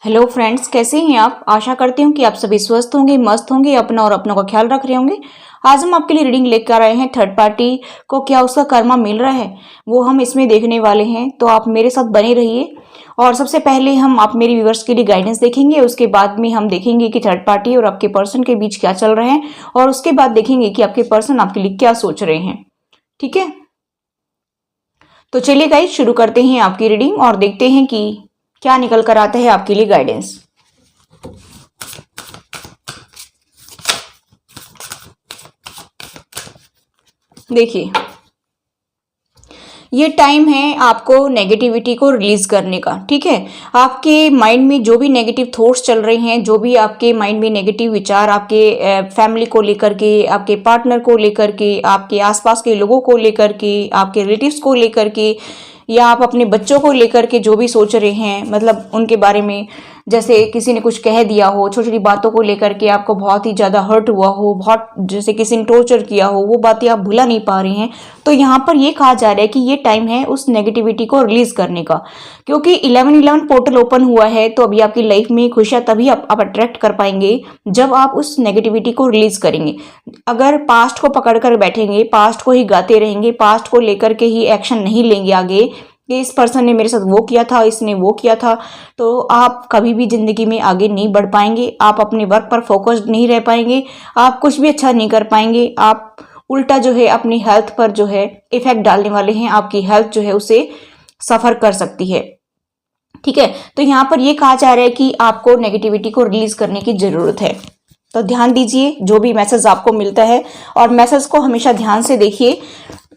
Hello friends, कैसे हैं आप। आशा करती हूँ कि आप सभी स्वस्थ होंगे, मस्त होंगे, अपना और अपनों का ख्याल रख रहे होंगे। आज हम आपके लिए रीडिंग लेकर आए हैं। थर्ड पार्टी को क्या उसका कर्मा मिल रहा है वो हम इसमें देखने वाले हैं, तो आप मेरे साथ बने रहिए। और सबसे पहले हम आप मेरे व्यूवर्स के लिए गाइडेंस देखेंगे, उसके बाद में हम देखेंगे कि थर्ड पार्टी और आपके पर्सन के बीच क्या चल रहा है, और उसके बाद देखेंगे कि आपके पर्सन आपके लिए क्या सोच रहे हैं। ठीक है, तो चलिए गाइस, शुरू करते हैं आपकी रीडिंग और देखते हैं कि क्या निकल कर आता है आपके लिए गाइडेंस। देखिए, ये टाइम है आपको नेगेटिविटी को रिलीज करने का। ठीक है, आपके माइंड में जो भी नेगेटिव थॉट्स चल रहे हैं, जो भी आपके माइंड में नेगेटिव विचार आपके फैमिली को लेकर के, आपके पार्टनर को लेकर के, आपके आसपास के लोगों को लेकर के, आपके रिलेटिव्स को लेकर के, या आप अपने बच्चों को लेकर के जो भी सोच रहे हैं, मतलब उनके बारे में, जैसे किसी ने कुछ कह दिया हो, छोटी छोटी बातों को लेकर के आपको बहुत ही ज़्यादा हर्ट हुआ हो, बहुत जैसे किसी ने टॉर्चर किया हो, वो बातें आप भुला नहीं पा रहे हैं, तो यहाँ पर ये कहा जा रहा है कि ये टाइम है उस नेगेटिविटी को रिलीज करने का। क्योंकि 11-11 पोर्टल ओपन हुआ है, तो अभी आपकी लाइफ में खुशियाँ तभी आप अट्रैक्ट कर पाएंगे जब आप उस नेगेटिविटी को रिलीज करेंगे। अगर पास्ट को पकड़ कर बैठेंगे, पास्ट को ही गाते रहेंगे, पास्ट को लेकर के ही एक्शन नहीं लेंगे आगे कि इस पर्सन ने मेरे साथ वो किया था, इसने वो किया था, तो आप कभी भी जिंदगी में आगे नहीं बढ़ पाएंगे। आप अपने वर्क पर फोकस्ड नहीं रह पाएंगे, आप कुछ भी अच्छा नहीं कर पाएंगे। आप उल्टा जो है अपनी हेल्थ पर जो है इफेक्ट डालने वाले हैं, आपकी हेल्थ जो है उसे सफर कर सकती है। ठीक है, तो यहाँ पर यह कहा जा रहा है कि आपको नेगेटिविटी को रिलीज करने की जरूरत है। तो ध्यान दीजिए जो भी मैसेज आपको मिलता है, और मैसेज को हमेशा ध्यान से देखिए।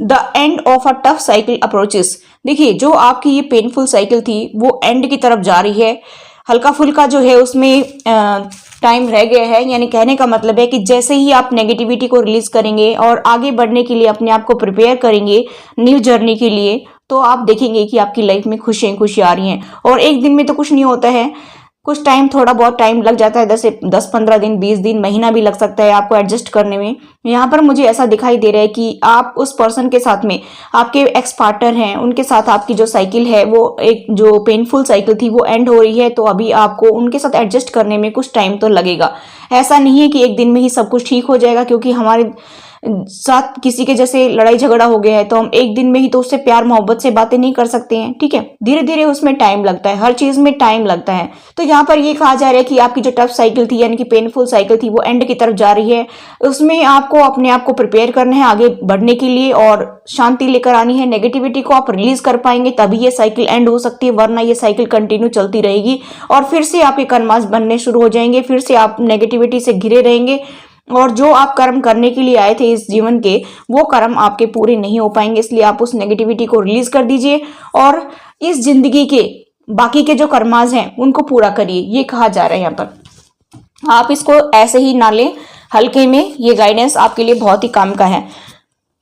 The end of a tough cycle approaches. देखिए, जो आपकी ये पेनफुल साइकिल थी वो एंड की तरफ जा रही है। हल्का फुल्का जो है उसमें टाइम रह गया है, यानी कहने का मतलब है कि जैसे ही आप नेगेटिविटी को रिलीज करेंगे और आगे बढ़ने के लिए अपने आप को प्रिपेयर करेंगे न्यू जर्नी के लिए, तो आप देखेंगे कि आपकी लाइफ में खुशी आ रही हैं। और एक दिन में तो कुछ नहीं होता है, कुछ टाइम, थोड़ा बहुत टाइम लग जाता है, 10-15 दिन, 20 दिन, महीना भी लग सकता है आपको एडजस्ट करने में। यहाँ पर मुझे ऐसा दिखाई दे रहा है कि आप उस पर्सन के साथ में, आपके एक्स पार्टनर हैं, उनके साथ आपकी जो साइकिल है, वो एक जो पेनफुल साइकिल थी वो एंड हो रही है, तो अभी आपको उनके साथ एडजस्ट करने में कुछ टाइम तो लगेगा। ऐसा नहीं है कि एक दिन में ही सब कुछ ठीक हो जाएगा, क्योंकि हमारे साथ किसी के जैसे लड़ाई झगड़ा हो गया है तो हम एक दिन में ही तो उससे प्यार मोहब्बत से बातें नहीं कर सकते हैं। ठीक है, धीरे धीरे उसमें टाइम लगता है, हर चीज में टाइम लगता है। तो यहाँ पर ये कहा जा रहा है कि आपकी जो टफ साइकिल थी, यानी कि पेनफुल साइकिल थी, वो एंड की तरफ जा रही है। उसमें आपको अपने आप को प्रिपेयर करना है आगे बढ़ने के लिए, और शांति लेकर आनी है। नेगेटिविटी को आप रिलीज कर पाएंगे तभी ये साइकिल एंड हो सकती है, वरना ये साइकिल कंटिन्यू चलती रहेगी और फिर से आपके कर्मास बनने शुरू हो जाएंगे, फिर से आप नेगेटिविटी से घिरे रहेंगे, और जो आप कर्म करने के लिए आए थे इस जीवन के, वो कर्म आपके पूरे नहीं हो पाएंगे। इसलिए आप उस नेगेटिविटी को रिलीज कर दीजिए और इस जिंदगी के बाकी के जो कर्माज हैं उनको पूरा करिए, ये कहा जा रहा है यहाँ पर। आप इसको ऐसे ही ना लें हल्के में, ये गाइडेंस आपके लिए बहुत ही काम का है।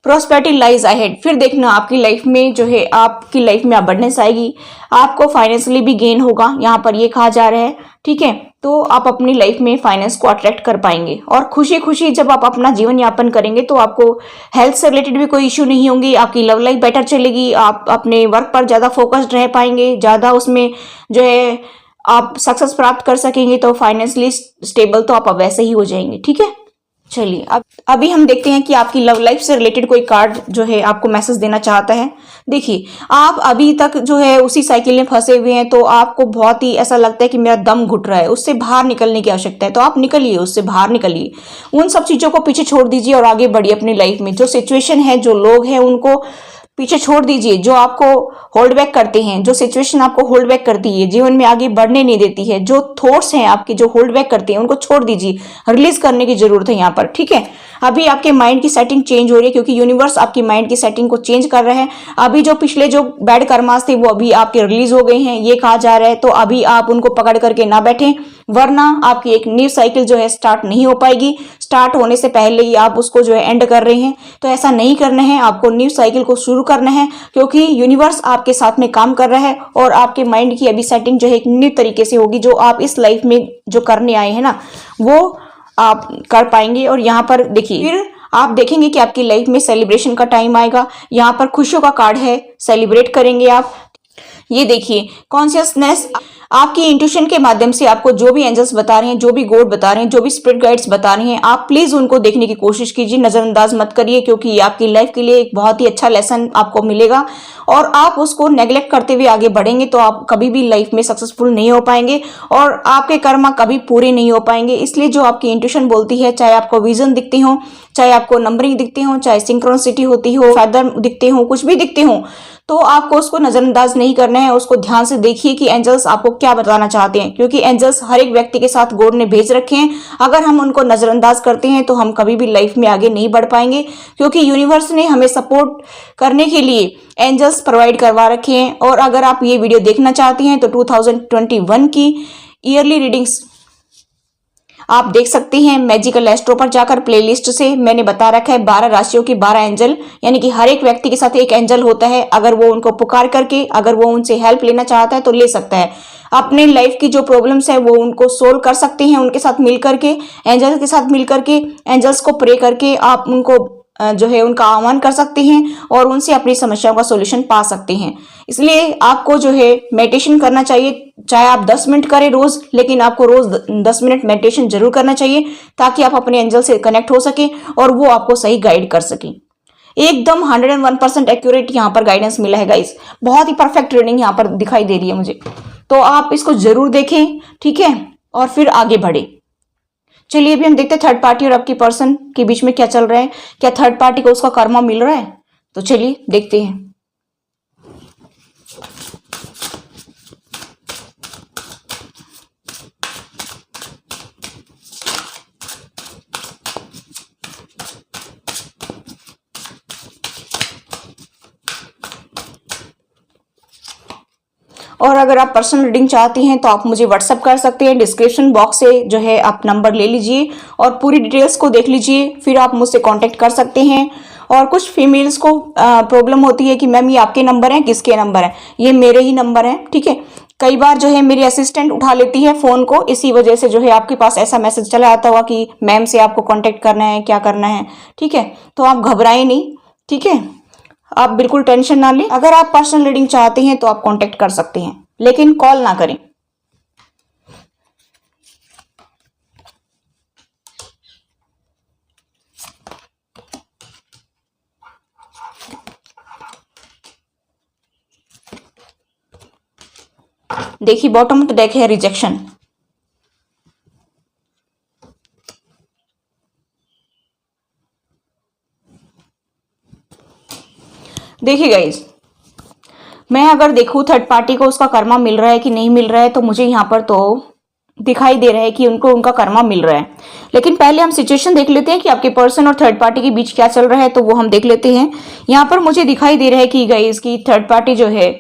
Prosperity lies ahead. फिर देखना आपकी लाइफ में जो है, आपकी लाइफ में अबंडेंस आएगी, आपको फाइनेंशियली भी गेन होगा, यहाँ पर ये कहा जा रहा है। ठीक है, तो आप अपनी लाइफ में फाइनेंस को अट्रैक्ट कर पाएंगे, और खुशी खुशी जब आप अपना जीवन यापन करेंगे तो आपको हेल्थ से रिलेटेड भी कोई इश्यू नहीं होंगी, आपकी लव लाइफ बेटर चलेगी, आप अपने वर्क पर ज़्यादा फोकस्ड रह पाएंगे, ज़्यादा उसमें जो है आप सक्सेस प्राप्त कर सकेंगे, तो फाइनेंशियली स्टेबल तो आप वैसे ही हो जाएंगे। ठीक है, चलिए अब अभी हम देखते हैं कि आपकी लव लाइफ से रिलेटेड कोई कार्ड जो है आपको मैसेज देना चाहता है। देखिए, आप अभी तक जो है उसी साइकिल में फंसे हुए हैं, तो आपको बहुत ही ऐसा लगता है कि मेरा दम घुट रहा है, उससे बाहर निकलने की आवश्यकता है, तो आप निकलिए, उससे बाहर निकलिए, उन सब चीजों को पीछे छोड़ दीजिए और आगे बढ़िए अपनी लाइफ में। जो सिचुएशन है, जो लोग हैं, उनको पीछे छोड़ दीजिए, जो आपको होल्ड बैक करते हैं, जो सिचुएशन आपको होल्ड बैक करती है, जीवन में आगे बढ़ने नहीं देती है, जो थॉट्स हैं आपके जो होल्ड बैक करते हैं, उनको छोड़ दीजिए, रिलीज करने की जरूरत है यहाँ पर। ठीक है, अभी आपके माइंड की सेटिंग चेंज हो रही है, क्योंकि यूनिवर्स आपकी माइंड की सेटिंग को चेंज कर रहा है। अभी जो पिछले जो बैड कर्मास थे वो अभी आपके रिलीज हो गए हैं, ये कहा जा रहा है। तो अभी आप उनको पकड़ करके ना बैठें, वरना आपकी एक न्यू साइकिल जो है स्टार्ट नहीं हो पाएगी। स्टार्ट होने से पहले ही आप उसको जो है एंड कर रहे हैं, तो ऐसा नहीं करना है, आपको न्यू साइकिल को शुरू करना है, क्योंकि यूनिवर्स आपके साथ में काम कर रहा है और आपके माइंड की अभी सेटिंग जो है एक न्यू तरीके से होगी। जो आप इस लाइफ में जो करने आए हैं ना, वो आप कर पाएंगे। और यहाँ पर देखिए, फिर आप देखेंगे कि आपकी लाइफ में सेलिब्रेशन का टाइम आएगा। यहाँ पर खुशियों का कार्ड है, सेलिब्रेट करेंगे आप। ये देखिए, कॉन्शियसनेस आपकी इंट्यूशन के माध्यम से आपको जो भी एंजल्स बता रहे हैं, जो भी गॉड बता रहे हैं, जो भी स्पिरिट गाइड्स बता रहे हैं, आप प्लीज उनको देखने की कोशिश कीजिए, नजरअंदाज मत करिए, क्योंकि ये आपकी लाइफ के लिए एक बहुत ही अच्छा लेसन आपको मिलेगा। और आप उसको नेग्लेक्ट करते हुए आगे बढ़ेंगे तो आप कभी भी लाइफ में सक्सेसफुल नहीं हो पाएंगे और आपके कर्म कभी पूरे नहीं हो पाएंगे। इसलिए जो आपकी इंट्यूशन बोलती है, चाहे आपको विजन दिखती हो, चाहे आपको नंबरिंग दिखती हो, चाहे सिंक्रोनिसिटी होती हो, फैदर दिखते हो, कुछ भी दिखते हो, तो आपको उसको नजरअंदाज नहीं करना है। उसको ध्यान से देखिए कि एंजल्स आपको क्या बताना चाहते हैं, क्योंकि एंजल्स हर एक व्यक्ति के साथ गॉड ने भेज रखे हैं। अगर हम उनको नजरअंदाज करते हैं तो हम कभी भी लाइफ में आगे नहीं बढ़ पाएंगे, क्योंकि यूनिवर्स ने हमें सपोर्ट करने के लिए एंजल्स प्रोवाइड करवा रखे हैं। और अगर आप ये वीडियो देखना चाहती हैं तो 2021 की ईयरली रीडिंग्स आप देख सकती हैं। मैजिकल एस्ट्रो पर जाकर प्लेलिस्ट से मैंने बता रखा है 12 राशियों की 12 एंजल, यानी कि हर एक व्यक्ति के साथ एक एंजल होता है। अगर वो उनको पुकार करके, अगर वो उनसे हेल्प लेना चाहता है तो ले सकता है। अपने लाइफ की जो प्रॉब्लम्स है वो उनको सोल्व कर सकते हैं उनके साथ मिल करके, एंजल्स के साथ मिल करके। एंजल्स को प्रे करके आप उनको जो है उनका आह्वान कर सकते हैं और उनसे अपनी समस्याओं का सॉल्यूशन पा सकते हैं। इसलिए आपको जो है मेडिटेशन करना चाहिए, चाहे आप 10 मिनट करें रोज, लेकिन आपको रोज 10 मिनट मेडिटेशन जरूर करना चाहिए, ताकि आप अपने एंजल से कनेक्ट हो सके और वो आपको सही गाइड कर सके। एकदम 101% एक्यूरेट यहाँ पर गाइडेंस मिला है गाइस, बहुत ही परफेक्ट रीडिंग यहाँ पर दिखाई दे रही है मुझे। तो आप इसको जरूर देखें, ठीक है, और फिर आगे बढ़े। चलिए अभी हम देखते हैं थर्ड पार्टी और आपकी पर्सन के बीच में क्या चल रहा है। क्या थर्ड पार्टी को उसका कर्मा मिल रहा है? तो चलिए देखते हैं। और अगर आप पर्सनल रीडिंग चाहती हैं तो आप मुझे व्हाट्सअप कर सकते हैं। डिस्क्रिप्शन बॉक्स से जो है आप नंबर ले लीजिए और पूरी डिटेल्स को देख लीजिए, फिर आप मुझसे कांटेक्ट कर सकते हैं। और कुछ फीमेल्स को प्रॉब्लम होती है कि मैम ये आपके नंबर हैं, किसके नंबर हैं? ये मेरे ही नंबर हैं, ठीक है। कई बार जो है मेरी असिस्टेंट उठा लेती है फोन को, इसी वजह से जो है आपके पास ऐसा मैसेज चला आता हुआ कि मैम से आपको कॉन्टेक्ट करना है, क्या करना है, ठीक है। तो आप घबराएं नहीं, ठीक है, आप बिल्कुल टेंशन ना लें। अगर आप पर्सनल रीडिंग चाहते हैं तो आप कांटेक्ट कर सकते हैं, लेकिन कॉल ना करें। देखिए बॉटम तो डेक है रिजेक्शन। देखिए गाइस, मैं अगर देखूं थर्ड पार्टी को उसका कर्मा मिल रहा है कि नहीं मिल रहा है, तो मुझे यहाँ पर तो दिखाई दे रहा है कि उनको उनका कर्मा मिल रहा है। लेकिन पहले हम सिचुएशन देख लेते हैं कि आपके पर्सन और थर्ड पार्टी के बीच क्या चल रहा है, तो वो हम देख लेते हैं। यहाँ पर मुझे दिखाई दे रहा है कि गाइस की थर्ड पार्टी जो है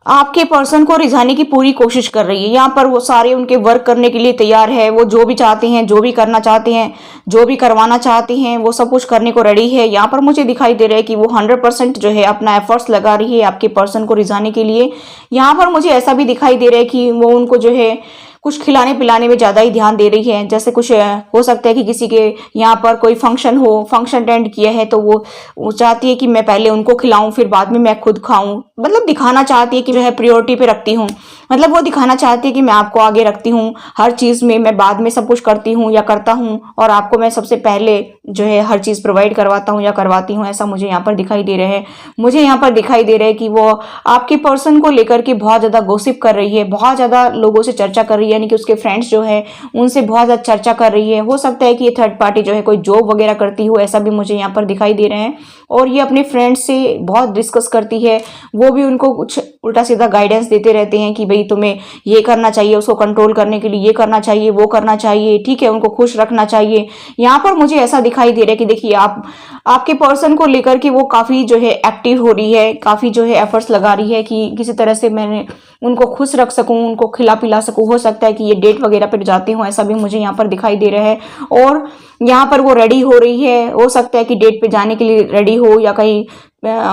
आपके पर्सन को रिझाने की पूरी कोशिश कर रही है। यहाँ पर वो सारे उनके वर्क करने के लिए तैयार है। वो जो भी चाहते हैं, जो भी करना चाहते हैं, जो भी करवाना चाहते हैं, वो सब कुछ करने को रेडी है। यहाँ पर मुझे दिखाई दे रहा है कि वो 100% जो है अपना एफर्ट्स लगा रही है आपके पर्सन को रिझाने के लिए। यहाँ पर मुझे ऐसा भी दिखाई दे रहा है कि वो उनको जो है कुछ खिलाने पिलाने में ज्यादा ही ध्यान दे रही है। जैसे कुछ हो सकता है कि किसी के यहाँ पर कोई फंक्शन हो, फंक्शन अटेंड किया है, तो वो चाहती है कि मैं पहले उनको खिलाऊं, फिर बाद में मैं खुद खाऊं। मतलब दिखाना चाहती है कि जो है प्रायोरिटी पे रखती हूँ। मतलब वो दिखाना चाहती है कि मैं आपको आगे रखती हूँ हर चीज में, मैं बाद में सब कुछ करती हूँ या करता हूँ, और आपको मैं सबसे पहले जो है हर चीज प्रोवाइड करवाता हूँ या करवाती हूँ। ऐसा मुझे यहाँ पर दिखाई दे रहा है। मुझे यहाँ पर दिखाई दे रहा है कि वो आपके पर्सन को लेकर के बहुत ज्यादा गॉसिप कर रही है, बहुत ज्यादा लोगों से चर्चा कर रही है, यानी कि उसके फ्रेंड्स जो है उनसे बहुत ज्यादा चर्चा कर रही है। हो सकता है कि ये थर्ड पार्टी जो है कोई जॉब वगैरह करती हो, ऐसा भी मुझे यहाँ पर दिखाई दे रहे हैं। और ये अपने फ्रेंड्स से बहुत डिस्कस करती है, वो भी उनको कुछ उल्टा सीधा गाइडेंस देते रहते हैं कि भाई तुम्हें ये करना चाहिए, उसको कंट्रोल करने के लिए ये करना चाहिए, वो करना चाहिए, ठीक है, उनको खुश रखना चाहिए। यहाँ पर मुझे ऐसा दिखाई दे रहा है कि देखिए आपके पर्सन को लेकर के वो काफी जो है एक्टिव हो रही है, काफी जो है एफर्ट्स लगा रही है कि किसी तरह से मैंने उनको खुश रख सकूं, उनको खिला पिला सकूं। हो सकता है कि ये डेट वगैरह पर जाते हो, ऐसा भी मुझे यहाँ पर दिखाई दे रहा है। और यहाँ पर वो रेडी हो रही है, हो सकता है कि डेट पे जाने के लिए रेडी हो, या कहीं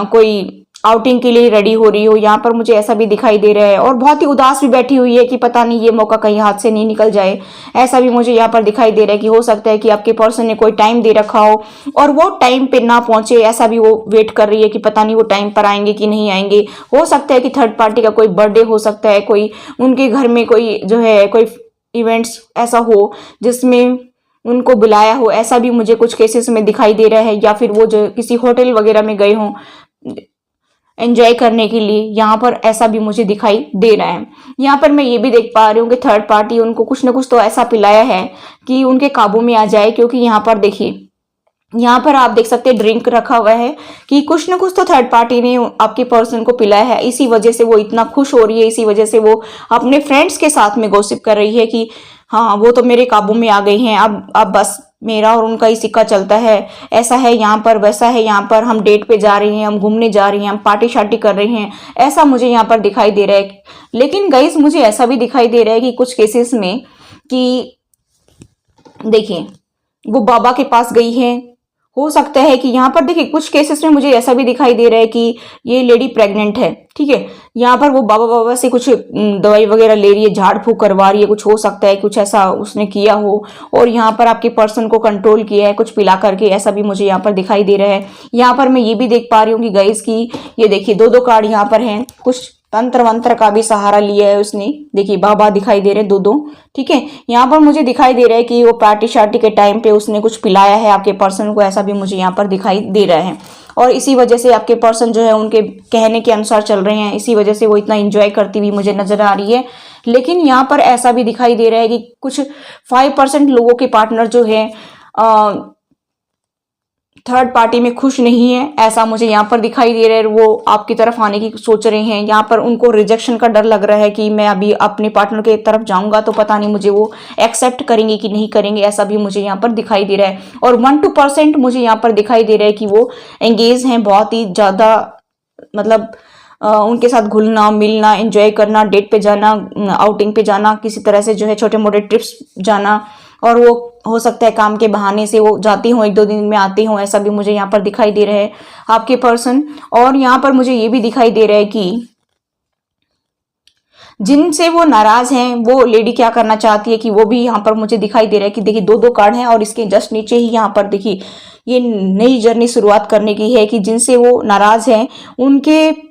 कोई आउटिंग के लिए रेडी हो रही हो, यहाँ पर मुझे ऐसा भी दिखाई दे रहा है। और बहुत ही उदास भी बैठी हुई है कि पता नहीं ये मौका कहीं हाथ से नहीं निकल जाए, ऐसा भी मुझे यहाँ पर दिखाई दे रहा है कि हो सकता है कि आपके पर्सन ने कोई टाइम दे रखा हो और वो टाइम पे ना पहुंचे, ऐसा भी वो वेट कर रही है कि पता नहीं वो टाइम पर आएंगे कि नहीं आएंगे। हो सकता है कि थर्ड पार्टी का कोई बर्थडे हो सकता है, कोई उनके घर में कोई जो है कोई इवेंट्स ऐसा हो जिसमें उनको बुलाया हो, ऐसा भी मुझे कुछ केसेस में दिखाई दे रहा है। या फिर वो जो किसी होटल वगैरह में गए हों एंजॉय करने के लिए, यहाँ पर ऐसा भी मुझे दिखाई दे रहा है। यहाँ पर मैं ये भी देख पा रही हूँ कि थर्ड पार्टी उनको कुछ ना कुछ तो ऐसा पिलाया है कि उनके काबू में आ जाए। क्योंकि यहाँ पर देखिए, यहाँ पर आप देख सकते हैं ड्रिंक रखा हुआ है कि कुछ ना कुछ तो थर्ड पार्टी ने आपके पर्सन को पिलाया है, इसी वजह से वो इतना खुश हो रही है, इसी वजह से वो अपने फ्रेंड्स के साथ में गॉसिप कर रही है कि हाँ वो तो मेरे काबू में आ गई हैं, अब बस मेरा और उनका ही सिक्का चलता है, ऐसा है यहाँ पर, वैसा है यहाँ पर, हम डेट पे जा रहे हैं, हम घूमने जा रहे हैं, हम पार्टी शार्टी कर रहे हैं, ऐसा मुझे यहाँ पर दिखाई दे रहा है। लेकिन गाइस मुझे ऐसा भी दिखाई दे रहा है कि कुछ केसेस में कि देखिए वो बाबा के पास गई है, हो सकता है कि यहाँ पर देखिए कुछ केसेस में मुझे ऐसा भी दिखाई दे रहा है कि ये लेडी प्रेग्नेंट है, ठीक है। यहाँ पर वो बाबा से कुछ दवाई वगैरह ले रही है, झाड़ फूक करवा रही है, कुछ हो सकता है कुछ ऐसा उसने किया हो और यहाँ पर आपके पर्सन को कंट्रोल किया है कुछ पिला करके, ऐसा भी मुझे यहाँ पर दिखाई दे रहा है। यहाँ पर मैं ये भी देख पा रही हूँ कि गाइस की ये देखिए दो कार्ड यहाँ पर हैं, कुछ तंत्र वंत्र का भी सहारा लिया है उसने, देखिए बाबा दिखाई दे रहे हैं दो, ठीक है। यहाँ पर मुझे दिखाई दे रहा है कि वो पार्टी शार्टी के टाइम पे उसने कुछ पिलाया है आपके पर्सन को, ऐसा भी मुझे यहाँ पर दिखाई दे रहा है। और इसी वजह से आपके पर्सन जो है उनके कहने के अनुसार चल रहे हैं, इसी वजह से वो इतना एंजॉय करती हुई मुझे नजर आ रही है। लेकिन यहाँ पर ऐसा भी दिखाई दे रहा है कि कुछ 5% लोगों के पार्टनर जो है थर्ड पार्टी में खुश नहीं है, ऐसा मुझे यहाँ पर दिखाई दे रहा है। वो आपकी तरफ आने की सोच रहे हैं, यहाँ पर उनको रिजेक्शन का डर लग रहा है कि मैं अभी अपने पार्टनर के तरफ जाऊंगा तो पता नहीं मुझे वो एक्सेप्ट करेंगे कि नहीं करेंगे, ऐसा भी मुझे यहाँ पर दिखाई दे रहा है। और 1-2% मुझे यहाँ पर दिखाई दे रहा है कि वो एंगेज हैं बहुत ही ज्यादा, मतलब उनके साथ घुलना मिलना, एंजॉय करना, डेट पे जाना, आउटिंग पे जाना, किसी तरह से जो है छोटे मोटे ट्रिप्स जाना, और वो हो सकता है काम के बहाने से वो जाती हों, 1-2 दिन में आती हों, ऐसा भी मुझे यहाँ पर दिखाई दे रहा है आपके पर्सन। और यहाँ पर मुझे ये भी दिखाई दे रहा है कि जिनसे वो नाराज हैं वो लेडी क्या करना चाहती है कि वो भी यहाँ पर मुझे दिखाई दे रहा है कि देखिए दो कार्ड हैं और इसके जस्ट नीचे ही यहाँ पर देखिए ये नई जर्नी शुरुआत करने की है कि जिनसे वो नाराज हैं उनके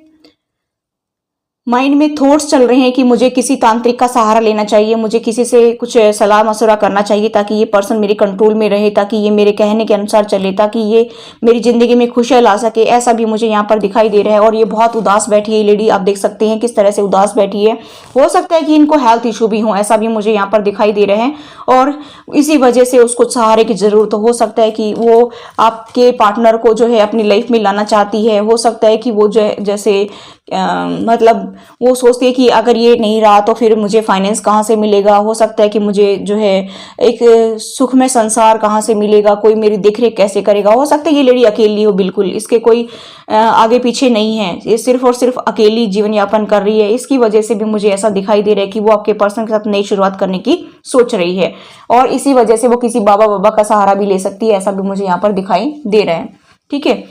माइंड में थॉट्स चल रहे हैं कि मुझे किसी तांत्रिक का सहारा लेना चाहिए, मुझे किसी से कुछ सलाह मशवरा करना चाहिए ताकि ये पर्सन मेरे कंट्रोल में रहे, ताकि ये मेरे कहने के अनुसार चले, ताकि ये मेरी जिंदगी में खुशियां ला सके, ऐसा भी मुझे यहाँ पर दिखाई दे रहा है। और ये बहुत उदास बैठी है लेडी, आप देख सकते हैं किस तरह से उदास बैठी है। हो सकता है कि इनको हेल्थ इशू भी हो, ऐसा भी मुझे यहाँ पर दिखाई दे रहे हैं और इसी वजह से उसको सहारे की जरूरत हो सकता है कि वो आपके पार्टनर को जो है अपनी लाइफ में लाना चाहती है। हो सकता है कि वो जो जैसे मतलब वो सोचती है कि अगर ये नहीं रहा तो फिर मुझे फाइनेंस कहाँ से मिलेगा, हो सकता है कि मुझे जो है एक सुखमय संसार कहाँ से मिलेगा, कोई मेरी देखरेख कैसे करेगा। हो सकता है ये लेडी अकेली हो, बिल्कुल इसके कोई आगे पीछे नहीं है, ये सिर्फ और सिर्फ अकेली जीवन यापन कर रही है। इसकी वजह से भी मुझे ऐसा दिखाई दे रहा है कि वो आपके पर्सन के साथ नई शुरुआत करने की सोच रही है और इसी वजह से वो किसी बाबा का सहारा भी ले सकती है, ऐसा भी मुझे यहाँ पर दिखाई दे रहा है। ठीक है,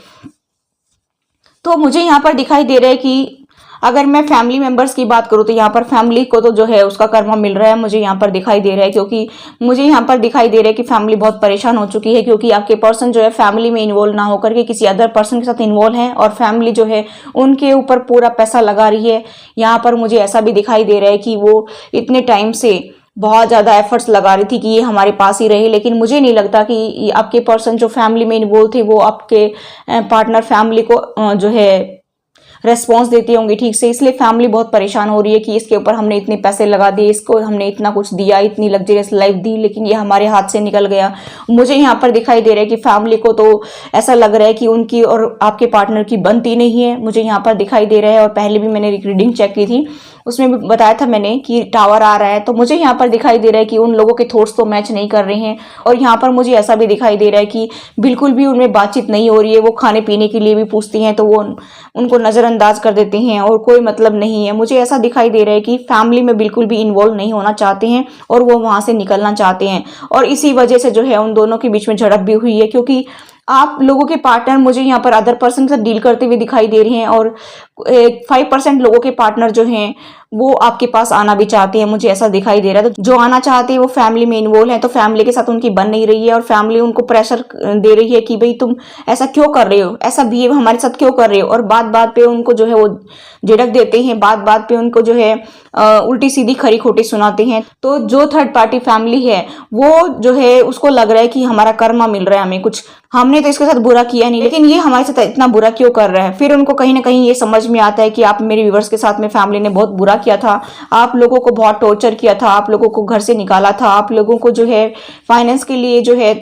तो मुझे यहाँ पर दिखाई दे रहा है कि अगर मैं फैमिली मेंबर्स की बात करूँ तो यहाँ पर फैमिली को तो जो है उसका कर्मा मिल रहा है, मुझे यहाँ पर दिखाई दे रहा है। क्योंकि मुझे यहाँ पर दिखाई दे रहा है कि फैमिली बहुत परेशान हो चुकी है, क्योंकि आपके पर्सन जो है फैमिली में इन्वॉल्व ना होकर के किसी अदर पर्सन के साथ इन्वॉल्व है और फैमिली जो है उनके ऊपर पूरा पैसा लगा रही है। यहाँ पर मुझे ऐसा भी दिखाई दे रहा है कि वो इतने टाइम से बहुत ज़्यादा एफर्ट्स लगा रही थी कि ये हमारे पास ही रहे, लेकिन मुझे नहीं लगता कि आपके पर्सन जो फैमिली में इन्वॉल्व थे वो आपके पार्टनर फैमिली को जो है रेस्पॉन्स देती होंगी ठीक से, इसलिए फैमिली बहुत परेशान हो रही है कि इसके ऊपर हमने इतने पैसे लगा दिए, इसको हमने इतना कुछ दिया, इतनी लग्जरियस लाइफ दी, लेकिन ये हमारे हाथ से निकल गया। मुझे यहाँ पर दिखाई दे रहा है कि फैमिली को तो ऐसा लग रहा है कि उनकी और आपके पार्टनर की बनती नहीं है, मुझे यहाँ पर दिखाई दे रहा है। और पहले भी मैंने रीडिंग चेक की थी, उसमें भी बताया था मैंने कि टावर आ रहा है, तो मुझे यहाँ पर दिखाई दे रहा है कि उन लोगों के थॉट्स तो मैच नहीं कर रहे हैं। और यहाँ पर मुझे ऐसा भी दिखाई दे रहा है कि बिल्कुल भी उनमें बातचीत नहीं हो रही है, वो खाने पीने के लिए भी पूछती हैं तो वो उनको नज़रअंदाज कर देते हैं और कोई मतलब नहीं है। मुझे ऐसा दिखाई दे रहा है कि फैमिली में बिल्कुल भी इन्वॉल्व नहीं होना चाहते हैं और वो वहाँ से निकलना चाहते हैं और इसी वजह से जो है उन दोनों के बीच में झड़प भी हुई है। क्योंकि आप लोगों के पार्टनर मुझे यहाँ पर अदर पर्सन से डील करते हुए दिखाई दे रहे हैं, और 5% लोगों के पार्टनर जो हैं वो आपके पास आना भी चाहते हैं, मुझे ऐसा दिखाई दे रहा है। तो जो आना चाहते हैं वो फैमिली में इन्वॉल्व है, तो फैमिली के साथ उनकी बन नहीं रही है, और फैमिली उनको प्रेशर दे रही है कि भाई तुम ऐसा क्यों कर रहे हो, ऐसा बिहेव हमारे साथ क्यों कर रहे हो, और बात बात पे उनको जो है वो झिड़क देते हैं, बात बात पे उनको जो है उल्टी सीधी खरी खोटी सुनाते हैं। तो जो थर्ड पार्टी फैमिली है वो जो है उसको लग रहा है कि हमारा कर्मा मिल रहा है हमें, कुछ हमने तो इसके साथ बुरा किया नहीं, लेकिन ये हमारे साथ इतना बुरा क्यों कर रहा है। फिर उनको कहीं ना कहीं ये समझ में आता है कि आप मेरे व्यूवर्स के साथ में फैमिली ने बहुत बुरा किया था, आप लोगों को बहुत टॉर्चर किया था, आप लोगों को घर से निकाला था, आप लोगों को जो है फाइनेंस के लिए जो है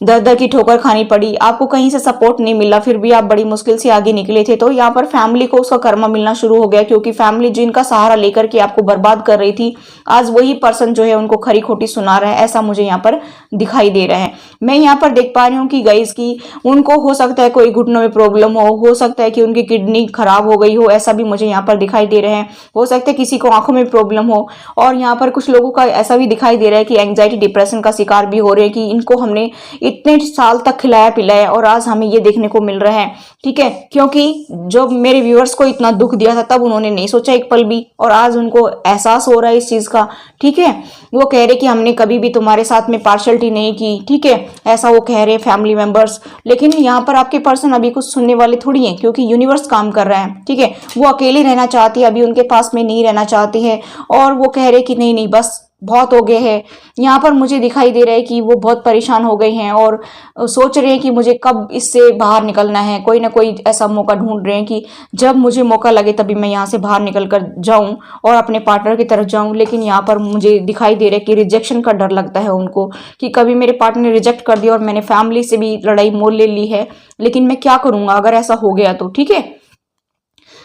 दर दर की ठोकर खानी पड़ी, आपको कहीं से सपोर्ट नहीं मिला, फिर भी आप बड़ी मुश्किल से आगे निकले थे। तो यहाँ पर फैमिली को उसका कर्मा मिलना शुरू हो गया, क्योंकि फैमिली जिनका सहारा लेकर के आपको बर्बाद कर रही थी, आज वही पर्सन जो है उनको खरी खोटी सुना रहा है, ऐसा मुझे यहाँ पर दिखाई दे रहा है। मैं यहाँ पर देख पा रही हूँ कि गाइस की उनको हो सकता है कोई घुटनों में प्रॉब्लम हो सकता है कि उनकी किडनी खराब हो गई हो, ऐसा भी मुझे यहाँ पर दिखाई दे रहा है। हो सकता है किसी को आंखों में प्रॉब्लम हो, और यहाँ पर कुछ लोगों का ऐसा भी दिखाई दे रहा है कि एंग्जाइटी डिप्रेशन का शिकार भी हो रहे हैं, कि इनको हमने इतने साल तक खिलाया पिलाया और आज हमें ये देखने को मिल रहा है। ठीक है, क्योंकि जो मेरे व्यूअर्स को इतना दुख दिया था तब उन्होंने नहीं सोचा एक पल भी, और आज उनको एहसास हो रहा है इस चीज का। ठीक है, वो कह रहे कि हमने कभी भी तुम्हारे साथ में पार्शलिटी नहीं की। ठीक है, ऐसा वो कह रहे फैमिली मेंबर्स, लेकिन यहाँ पर आपके पर्सन अभी कुछ सुनने वाले थोड़ी हैं, क्योंकि यूनिवर्स काम कर रहा है। ठीक है, वो अकेले रहना चाहती है, अभी उनके पास में नहीं रहना चाहती है, और वो कह रहे कि नहीं नहीं बस बहुत हो गए हैं। यहाँ पर मुझे दिखाई दे रहा है कि वो बहुत परेशान हो गए हैं और सोच रहे हैं कि मुझे कब इससे बाहर निकलना है, कोई ना कोई ऐसा मौका ढूंढ रहे हैं कि जब मुझे मौका लगे तभी मैं यहाँ से बाहर निकल कर जाऊं और अपने पार्टनर की तरफ जाऊं। लेकिन यहाँ पर मुझे दिखाई दे रहा है कि रिजेक्शन का डर लगता है उनको, कि कभी मेरे पार्टनर ने रिजेक्ट कर दिया और मैंने फैमिली से भी लड़ाई मोल ले ली है, लेकिन मैं क्या करूंगा अगर ऐसा हो गया तो। ठीक है,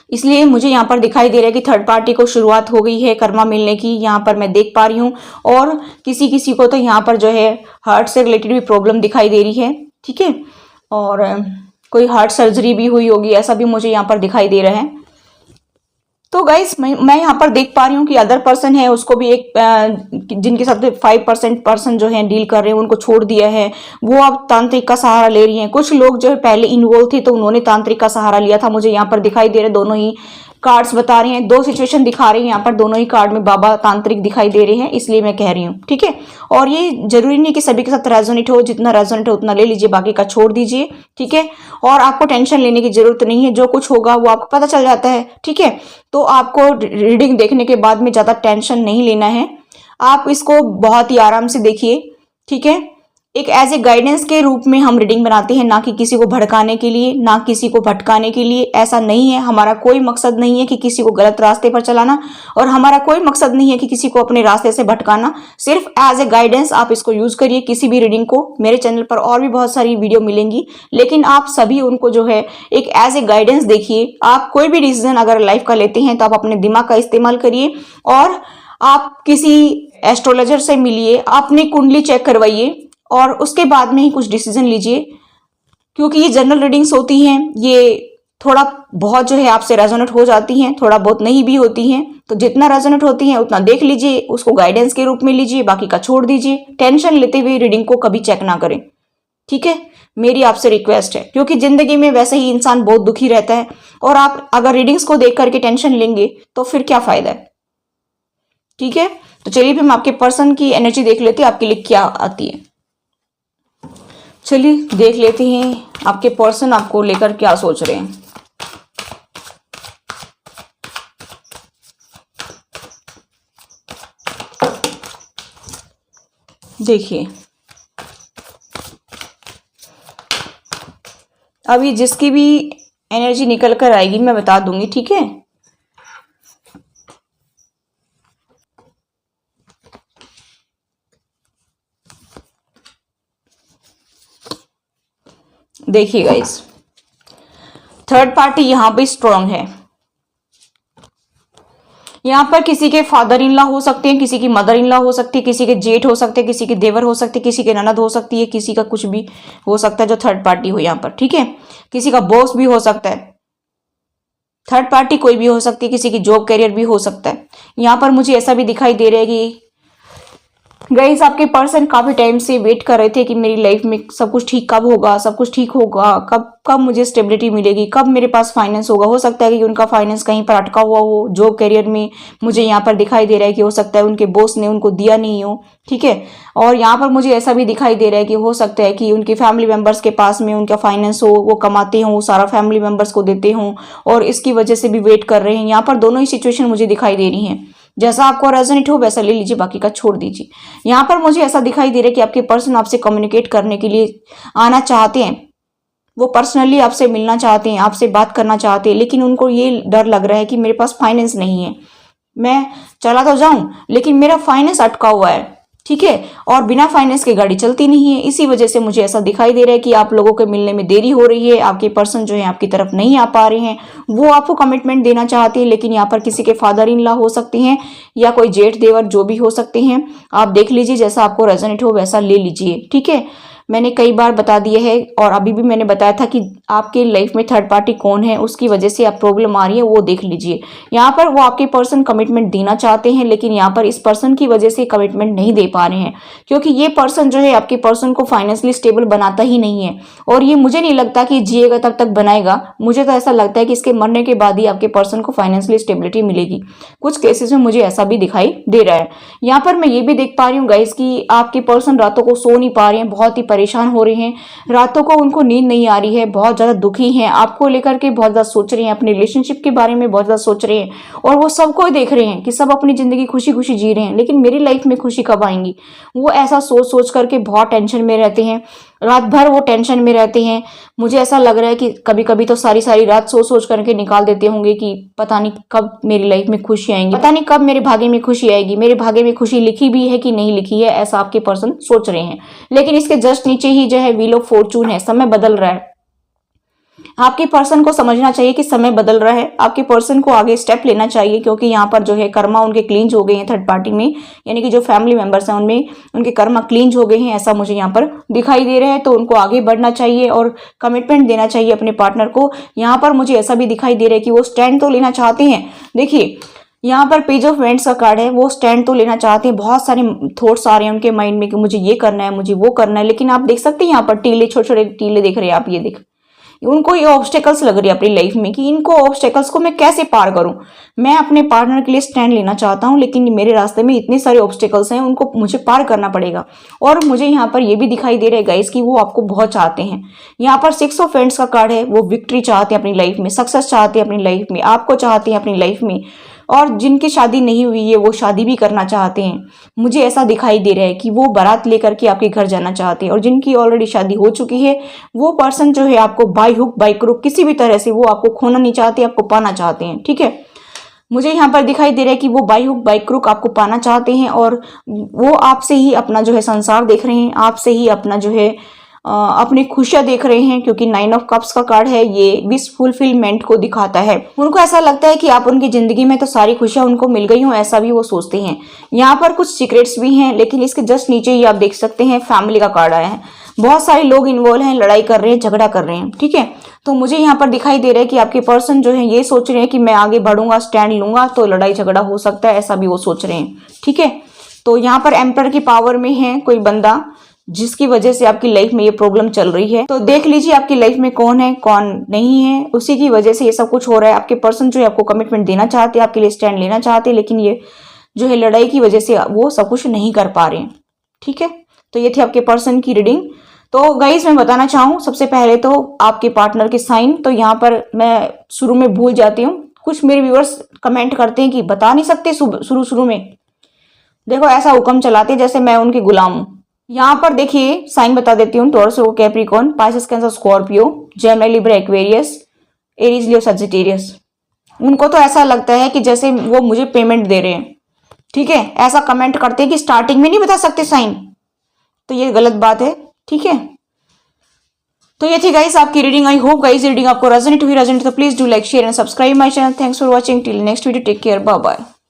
इसलिए मुझे यहाँ पर दिखाई दे रहा है कि थर्ड पार्टी को शुरुआत हो गई है कर्मा मिलने की, यहाँ पर मैं देख पा रही हूँ। और किसी किसी को तो यहाँ पर जो है हार्ट से रिलेटेड भी प्रॉब्लम दिखाई दे रही है। ठीक है, और कोई हार्ट सर्जरी भी हुई होगी, ऐसा भी मुझे यहाँ पर दिखाई दे रहा है। तो गाइस मैं यहाँ पर देख पा रही हूँ कि अदर पर्सन है, उसको भी एक जिनके साथ 5% पर्सन जो है डील कर रहे हैं उनको छोड़ दिया है, वो अब तांत्रिक का सहारा ले रही हैं। कुछ लोग जो है पहले इन्वॉल्व थे तो उन्होंने तांत्रिक का सहारा लिया था, मुझे यहाँ पर दिखाई दे रहे दोनों ही कार्ड्स बता रहे हैं, दो सिचुएशन दिखा रहे हैं यहाँ पर, दोनों ही कार्ड में बाबा तांत्रिक दिखाई दे रहे हैं, इसलिए मैं कह रही हूँ। ठीक है, और ये जरूरी नहीं कि सभी के साथ रेजोनेट हो, जितना रेजोनेट हो उतना ले लीजिए, बाकी का छोड़ दीजिए। ठीक है, और आपको टेंशन लेने की जरूरत नहीं है, जो कुछ होगा वो आपको पता चल जाता है। ठीक है, तो आपको रीडिंग देखने के बाद में ज्यादा टेंशन नहीं लेना है, आप इसको बहुत ही आराम से देखिए। ठीक है, एक एज ए गाइडेंस के रूप में हम रीडिंग बनाते हैं, ना कि किसी को भड़काने के लिए, ना किसी को भटकाने के लिए, ऐसा नहीं है। हमारा कोई मकसद नहीं है कि किसी को गलत रास्ते पर चलाना, और हमारा कोई मकसद नहीं है कि किसी को अपने रास्ते से भटकाना, सिर्फ एज ए गाइडेंस आप इसको यूज करिए किसी भी रीडिंग को। मेरे चैनल पर और भी बहुत सारी वीडियो मिलेंगी, लेकिन आप सभी उनको जो है एक एज ए गाइडेंस देखिए। आप कोई भी डिसीजन अगर लाइफ का लेते हैं तो आप अपने दिमाग का इस्तेमाल करिए, और आप किसी एस्ट्रोलॉजर से मिलिए, अपनी कुंडली चेक करवाइए, और उसके बाद में ही कुछ डिसीजन लीजिए। क्योंकि ये जनरल रीडिंग्स होती हैं, ये थोड़ा बहुत जो है आपसे रेजोनेट हो जाती हैं, थोड़ा बहुत नहीं भी होती हैं, तो जितना रेजोनेट होती हैं उतना देख लीजिए, उसको गाइडेंस के रूप में लीजिए, बाकी का छोड़ दीजिए। टेंशन लेते हुए रीडिंग को कभी चेक ना करें। ठीक है, मेरी आपसे रिक्वेस्ट है, क्योंकि जिंदगी में वैसे ही इंसान बहुत दुखी रहता है, और आप अगर रीडिंग्स को देख करके टेंशन लेंगे तो फिर क्या फायदा है। ठीक है, तो चलिए हम आपके पर्सन की एनर्जी देख लेते हैं, आपके लिए क्या आती है। चलिए देख लेते हैं आपके पर्सन आपको लेकर क्या सोच रहे हैं। देखिए, अभी जिसकी भी एनर्जी निकल कर आएगी मैं बता दूंगी। ठीक है, देखिए गाइस, थर्ड पार्टी यहां पे स्ट्रांग है। यहां पर किसी के फादर इन लॉ हो सकते हैं, किसी की मदर इन लॉ हो सकती है, किसी के जेठ हो सकते हैं, किसी के देवर हो सकते हैं, किसी के ननद हो सकती है, किसी का कुछ भी हो सकता है जो थर्ड पार्टी हो यहां पर। ठीक है, किसी का बॉस भी हो सकता है, थर्ड पार्टी कोई भी हो सकती है, किसी की जॉब कैरियर भी हो सकता है। यहां पर मुझे ऐसा भी दिखाई दे रहा है कि गाइस आपके पर्सन काफी टाइम से वेट कर रहे थे कि मेरी लाइफ में सब कुछ ठीक कब होगा, सब कुछ ठीक होगा, कब कब मुझे स्टेबिलिटी मिलेगी, कब मेरे पास फाइनेंस होगा। हो सकता है कि उनका फाइनेंस कहीं पर अटका हुआ हो, जो करियर में मुझे यहाँ पर दिखाई दे रहा है कि हो सकता है उनके बॉस ने उनको दिया नहीं हो, ठीक है। और यहाँ पर मुझे ऐसा भी दिखाई दे रहा है कि हो सकता है कि उनके फैमिली मेंबर्स के पास में उनका फाइनेंस हो, वो कमाते हों, सारा फैमिली मेंबर्स को देते हों और इसकी वजह से भी वेट कर रहे हैं। यहाँ पर दोनों ही सिचुएशन मुझे दिखाई दे रही हैं। जैसा आपको रेजोनेट हो वैसा ले लीजिए, बाकी का छोड़ दीजिए। यहाँ पर मुझे ऐसा दिखाई दे रहा है कि आपके पर्सन आपसे कम्युनिकेट करने के लिए आना चाहते हैं, वो पर्सनली आपसे मिलना चाहते हैं, आपसे बात करना चाहते हैं, लेकिन उनको ये डर लग रहा है कि मेरे पास फाइनेंस नहीं है, मैं चला तो जाऊं लेकिन मेरा फाइनेंस अटका हुआ है, ठीक है, और बिना फाइनेंस के गाड़ी चलती नहीं है। इसी वजह से मुझे ऐसा दिखाई दे रहा है कि आप लोगों के मिलने में देरी हो रही है, आपके पर्सन जो है आपकी तरफ नहीं आ पा रहे हैं। वो आपको कमिटमेंट देना चाहते हैं, लेकिन यहाँ पर किसी के फादर इन लॉ हो सकते हैं या कोई जेठ देवर जो भी हो सकते हैं। आप देख लीजिए, जैसा आपको रेजोनेट हो वैसा ले लीजिए, ठीक है। मैंने कई बार बता दिया है और अभी भी मैंने बताया था कि आपके लाइफ में थर्ड पार्टी कौन है, उसकी वजह से आप प्रॉब्लम आ रही है, वो देख लीजिए। यहाँ पर वो आपके पर्सन कमिटमेंट देना चाहते हैं, लेकिन यहाँ पर इस पर्सन की वजह से कमिटमेंट नहीं दे पा रहे हैं, क्योंकि ये पर्सन जो है आपके पर्सन को फाइनेंशियली स्टेबल बनाता ही नहीं है। और ये मुझे नहीं लगता कि जिएगा तब तक बनाएगा, मुझे तो ऐसा लगता है कि इसके मरने के बाद ही आपके पर्सन को फाइनेंशियली स्टेबिलिटी मिलेगी। कुछ केसेस में मुझे ऐसा भी दिखाई दे रहा है। यहाँ पर मैं ये भी देख पा रही हूँ गाइस कि आपके पर्सन रातों को सो नहीं पा रहे हैं, बहुत ही परेशान हो रहे हैं, रातों को उनको नींद नहीं आ रही है, बहुत ज्यादा दुखी हैं, आपको लेकर के बहुत ज्यादा सोच रहे हैं, अपने रिलेशनशिप के बारे में बहुत ज्यादा सोच रहे हैं। और वो सबको देख रहे हैं कि सब अपनी जिंदगी खुशी खुशी जी रहे हैं, लेकिन मेरी लाइफ में खुशी कब आएंगी, वो ऐसा सोच सोच करके बहुत टेंशन में रहते हैं। रात भर वो टेंशन में रहते हैं। मुझे ऐसा लग रहा है कि कभी कभी तो सारी सारी रात सोच सोच करके निकाल देते होंगे कि पता नहीं कब मेरी लाइफ में खुशी आएंगी, पता नहीं कब मेरे भाग्य में खुशी आएगी, मेरे भाग्य में खुशी लिखी भी है कि नहीं लिखी है, ऐसा आपके पर्सन सोच रहे हैं। लेकिन इसके जस्ट नीचे ही जो है व्हील ऑफ फॉर्चून है, समय बदल रहा है। आपके पर्सन को समझना चाहिए कि समय बदल रहा है, आपके पर्सन को आगे स्टेप लेना चाहिए, क्योंकि यहाँ पर जो है कर्मा उनके क्लींज हो गए हैं थर्ड पार्टी में, यानी कि जो फैमिली मेंबर्स हैं उनमें उनके कर्मा क्लींज हो गए हैं, ऐसा मुझे यहाँ पर दिखाई दे रहा है। तो उनको आगे बढ़ना चाहिए और कमिटमेंट देना चाहिए अपने पार्टनर को। यहाँ पर मुझे ऐसा भी दिखाई दे रहा है कि वो स्टैंड तो लेना चाहते हैं। देखिए यहाँ पर पेज ऑफ वेंट्स का कार्ड है, वो स्टैंड तो लेना चाहते हैं, बहुत सारे थॉट्स आ रहे हैं उनके माइंड में कि मुझे ये करना है, मुझे वो करना है, लेकिन आप देख सकते हैं यहाँ पर टीले, छोटे छोटे टीले देख रहे हैं आप, ये देख, उनको ये ऑब्स्टेकल्स लग रही है अपनी लाइफ में कि इनको ऑब्स्टेकल्स को मैं कैसे पार करूं। मैं अपने पार्टनर के लिए स्टैंड लेना चाहता हूं, लेकिन मेरे रास्ते में इतने सारे ऑब्स्टेकल्स हैं, उनको मुझे पार करना पड़ेगा। और मुझे यहाँ पर ये भी दिखाई दे रहा है गाइस कि वो आपको बहुत चाहते हैं। यहाँ पर 6 ऑफ फ्रेंड्स का कार्ड है, वो विक्ट्री चाहते हैं अपनी लाइफ में, सक्सेस चाहते हैं अपनी लाइफ में, आपको चाहते हैं अपनी लाइफ में। और जिनकी शादी नहीं हुई है वो शादी भी करना चाहते हैं। मुझे ऐसा दिखाई दे रहा है कि वो बारात लेकर के आपके घर जाना चाहते हैं। और जिनकी ऑलरेडी शादी हो चुकी है वो पर्सन जो है आपको बाय हुक बाय क्रुक किसी भी तरह से वो आपको खोना नहीं चाहते, आपको पाना चाहते हैं, ठीक है। मुझे यहाँ पर दिखाई दे रहा है कि वो बाय हुक बाय क्रुक आपको पाना चाहते हैं और वो आपसे ही अपना जो है संसार देख रहे हैं, आपसे ही अपना जो है अपनी खुशियां देख रहे हैं, क्योंकि 9 ऑफ कप्स का कार्ड है, ये विश फुलफिलमेंट को दिखाता है। उनको ऐसा लगता है कि आप उनकी जिंदगी में तो सारी खुशियां उनको मिल गई हों, ऐसा भी वो सोचते हैं। यहाँ पर कुछ सीक्रेट्स भी हैं, लेकिन इसके जस्ट नीचे ही आप देख सकते हैं फैमिली का कार्ड आया है। बहुत सारे लोग इन्वॉल्व हैं, लड़ाई कर रहे हैं, झगड़ा कर रहे हैं, ठीक है। तो मुझे यहाँ पर दिखाई दे रहा है कि आपके पर्सन जो है ये सोच रहे हैं कि मैं आगे बढ़ूंगा, स्टैंड लूंगा तो लड़ाई झगड़ा हो सकता है, ऐसा भी वो सोच रहे हैं, ठीक है। तो यहाँ पर एम्पर की पावर में है कोई बंदा जिसकी वजह से आपकी लाइफ में ये प्रॉब्लम चल रही है। तो देख लीजिए आपकी लाइफ में कौन है कौन नहीं है, उसी की वजह से ये सब कुछ हो रहा है। आपके पर्सन जो है आपको कमिटमेंट देना चाहते हैं, आपके लिए स्टैंड लेना चाहते हैं, लेकिन ये जो है लड़ाई की वजह से वो सब कुछ नहीं कर पा रहे हैं, ठीक है। तो ये थी आपके पर्सन की रीडिंग। तो गाइस मैं बताना चाहूँ सबसे पहले तो आपके पार्टनर के साइन, तो यहाँ पर मैं शुरू में भूल जाती हूँ, कुछ मेरे व्यूअर्स कमेंट करते हैं कि बता नहीं सकते शुरू में। देखो ऐसा हुक्म चलाते जैसे मैं उनके गुलाम हूँ। यहाँ पर देखिए साइन बता देती हूँ, taurus Capricorn, Pisces cancer Scorpio, Gemini Libra Aquarius, Aries Leo Sagittarius. उनको तो ऐसा लगता है कि जैसे वो मुझे पेमेंट दे रहे हैं, ठीक है। ऐसा कमेंट करते हैं कि स्टार्टिंग में नहीं बता सकते साइन, तो ये गलत बात है, ठीक है। तो ये थी गाइस आपकी reading. I hope guys reading आपको रेजोनेट हुई। तो please do like share and subscribe my channel. Thanks for watching, till next video, take care, bye bye.